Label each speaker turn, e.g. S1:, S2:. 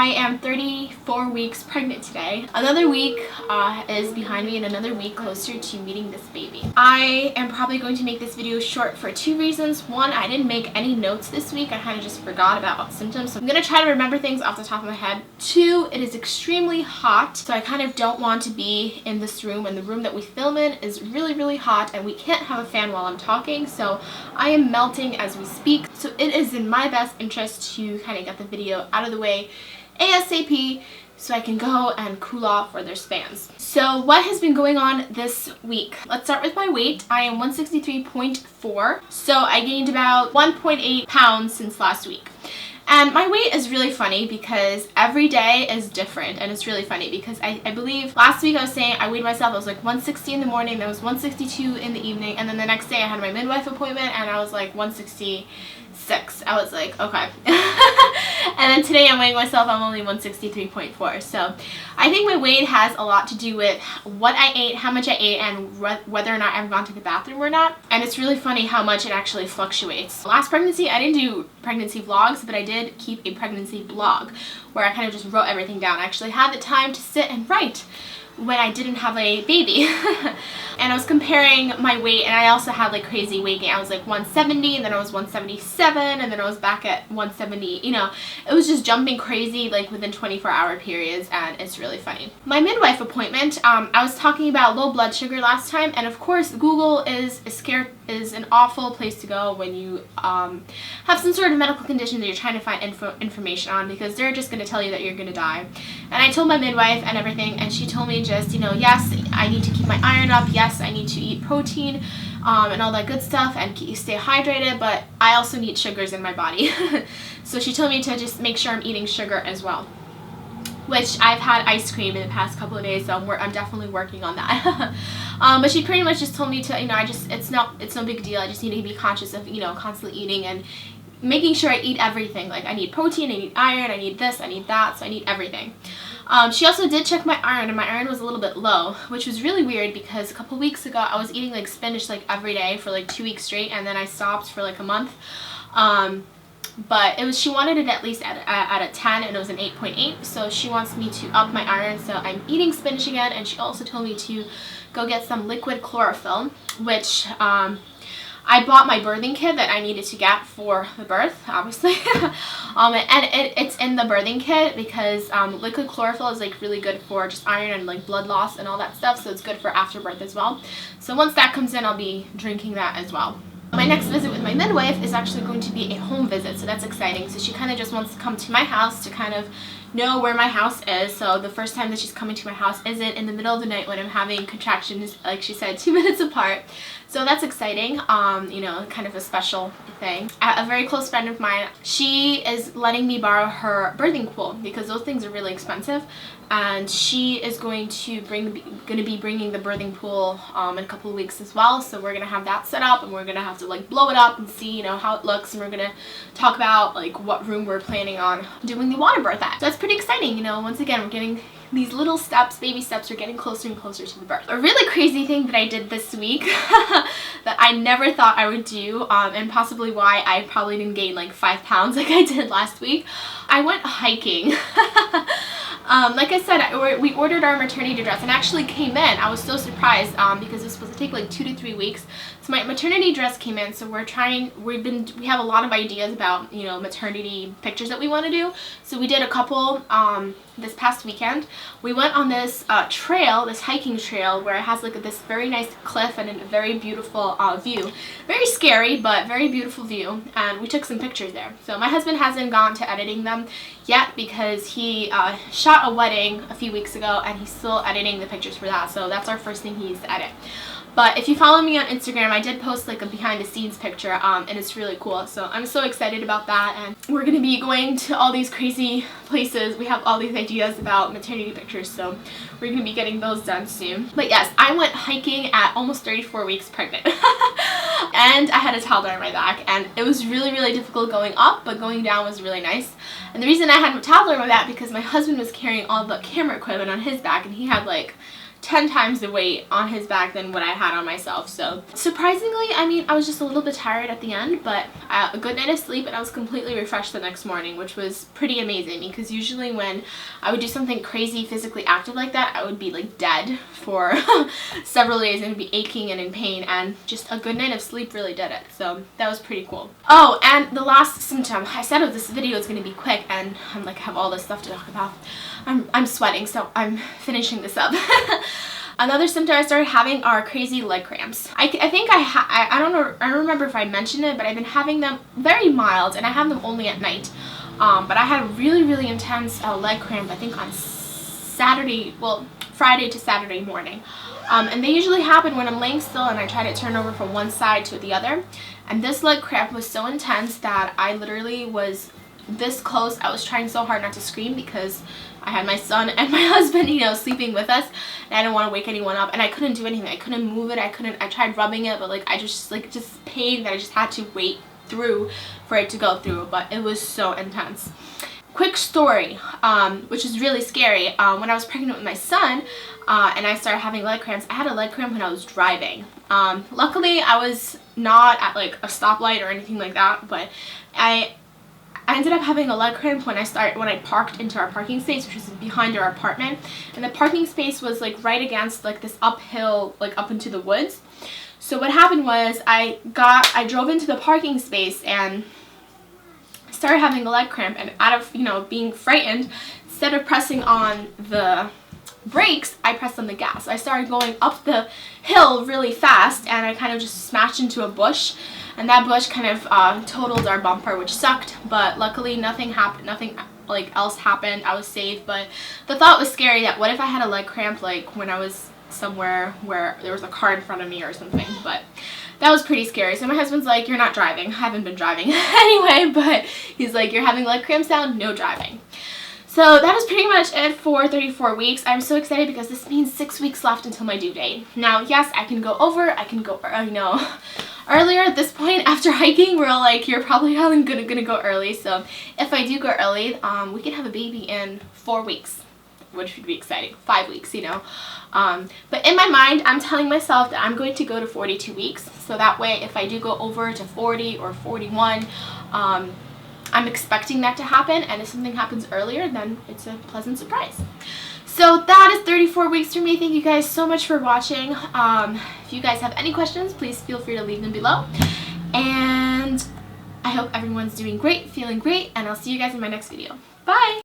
S1: I am 34 weeks pregnant today. Another week is behind me and another week closer to meeting this baby. I am probably going to make this video short for two reasons. One, I didn't make any notes this week. I kind of just forgot about symptoms. So I'm going to try to remember things off the top of my head. Two, it is extremely hot, so I kind of don't want to be in this room, and the room that we film in is really, really hot, and we can't have a fan while I'm talking, so I am melting as we speak. So it is in my best interest to kind of get the video out of the way ASAP so I can go and cool off where there's fans. So what has been going on this week? Let's start with my weight. I am 163.4, so I gained about 1.8 pounds since last week. And my weight is really funny because every day is different, and it's really funny because I believe last week I was saying I weighed myself, I was like 160 in the morning, then I was 162 in the evening, and then the next day I had my midwife appointment and I was like 166. I was like, okay. And then today I'm weighing myself, I'm only 163.4. So I think my weight has a lot to do with what I ate, how much I ate, and whether or not I've gone to the bathroom or not. And it's really funny how much it actually fluctuates. Last pregnancy, I didn't do pregnancy vlogs, but I did keep a pregnancy blog where I kind of just wrote everything down. I actually had the time to sit and write when I didn't have a baby. And I was comparing my weight, and I also had like crazy weight gain. I was like 170, and then I was 177, and then I was back at 170. You know, it was just jumping crazy like within 24-hour periods, and it's really funny. My midwife appointment, I was talking about low blood sugar last time, and of course Google is an awful place to go when you have some sort of medical condition that you're trying to find information on, because they're just going to tell you that you're going to die. And I told my midwife and everything, and she told me just, you know, yes, I need to keep my iron up, yes, I need to eat protein and all that good stuff and stay hydrated, but I also need sugars in my body. So she told me to just make sure I'm eating sugar as well, which I've had ice cream in the past couple of days, so I'm definitely working on that. But she pretty much just told me to, you know, it's no big deal. I just need to be conscious of, you know, constantly eating and making sure I eat everything. Like, I need protein, I need iron, I need this, I need that, so I need everything. She also did check my iron, and my iron was a little bit low, which was really weird because a couple weeks ago I was eating like spinach like every day for like 2 weeks straight, and then I stopped for like a month. But she wanted it at least at a 10, and it was an 8.8, so she wants me to up my iron, so I'm eating spinach again. And she also told me to go get some liquid chlorophyll, which I bought my birthing kit that I needed to get for the birth, obviously. And it's in the birthing kit because liquid chlorophyll is like really good for just iron and like blood loss and all that stuff, so it's good for afterbirth as well. So once that comes in, I'll be drinking that as well. My next visit with my midwife is actually going to be a home visit, so that's exciting. So she kind of just wants to come to my house to kind of know where my house is. So the first time that she's coming to my house isn't in the middle of the night when I'm having contractions, like she said, 2 minutes apart. So that's exciting, you know, kind of a special thing. A very close friend of mine, she is letting me borrow her birthing pool because those things are really expensive, and she is going to be bringing the birthing pool in a couple of weeks as well. So we're gonna have that set up, and we're gonna have to like blow it up and see, you know, how it looks, and we're gonna talk about like what room we're planning on doing the water birth at. So that's pretty exciting, you know. Once again, we're getting these little steps, baby steps, are getting closer and closer to the birth. A really crazy thing that I did this week that I never thought I would do, and possibly why I probably didn't gain like 5 pounds like I did last week. I went hiking. Like I said, we ordered our maternity dress and actually came in. I was so surprised because it was supposed to take like 2 to 3 weeks. So my maternity dress came in, so we have a lot of ideas about, you know, maternity pictures that we want to do. So we did a couple this past weekend. We went on this trail, this hiking trail, where it has like this very nice cliff and a very beautiful view. Very scary, but very beautiful view, and we took some pictures there. So my husband hasn't gone to editing them yet because he shot a wedding a few weeks ago, and he's still editing the pictures for that. So that's our first thing he needs to edit. But if you follow me on Instagram, I did post like a behind the scenes picture, and it's really cool. So I'm so excited about that, and we're going to be going to all these crazy places. We have all these ideas about maternity pictures, so we're going to be getting those done soon. But yes, I went hiking at almost 34 weeks pregnant. And I had a toddler on my back, and it was really, really difficult going up, but going down was really nice. And the reason I had a toddler on my back because my husband was carrying all the camera equipment on his back, and he had like 10 times the weight on his back than what I had on myself. So surprisingly, I mean, I was just a little bit tired at the end, but a good night of sleep and I was completely refreshed the next morning, which was pretty amazing, because usually when I would do something crazy physically active like that, I would be like dead for several days and be aching and in pain, and just a good night of sleep really did it. So that was pretty cool. Oh, and the last symptom, I said, oh, this video is going to be quick, and I'm like, I have all this stuff to talk about. I'm sweating, so I'm finishing this up. Another symptom I started having are crazy leg cramps. I think I don't know, I don't remember if I mentioned it, but I've been having them very mild, and I have them only at night. But I had a really intense leg cramp, I think on Saturday, well, Friday to Saturday morning. And they usually happen when I'm laying still and I try to turn over from one side to the other. And this leg cramp was so intense that I literally was this close. I was trying so hard not to scream because I had my son and my husband, you know, sleeping with us, and I didn't want to wake anyone up, and I couldn't do anything. I couldn't move it. I tried rubbing it, but like I just pain that I just had to wait through for it to go through. But it was so intense. Quick story, which is really scary. When I was pregnant with my son, and I started having leg cramps, I had a leg cramp when I was driving. Luckily, I was not at like a stoplight or anything like that, but I ended up having a leg cramp when I parked into our parking space, which was behind our apartment, and the parking space was like right against like this uphill, like up into the woods. So what happened was I drove into the parking space and started having a leg cramp, and out of, you know, being frightened, instead of pressing on the brakes, I pressed on the gas. I started going up the hill really fast, and I kind of just smashed into a bush, and that bush kind of totaled our bumper, which sucked, but luckily nothing happened, nothing like else happened. I was safe, but the thought was scary that what if I had a leg cramp like when I was somewhere where there was a car in front of me or something. But that was pretty scary. So my husband's like, you're not driving. I haven't been driving anyway, but he's like, you're having leg cramps now, no driving. So that is pretty much it for 34 weeks. I'm so excited because this means 6 weeks left until my due date. Now, yes, I can go over, I can go, you know, earlier. At this point after hiking, we're like, you're probably gonna go early. So if I do go early, we can have a baby in 4 weeks, which would be exciting. 5 weeks, you know. But in my mind, I'm telling myself that I'm going to go to 42 weeks. So that way, if I do go over to 40 or 41, I'm expecting that to happen, and if something happens earlier, then it's a pleasant surprise. So that is 34 weeks for me. Thank you guys so much for watching. If you guys have any questions, please feel free to leave them below. And I hope everyone's doing great, feeling great, and I'll see you guys in my next video. Bye!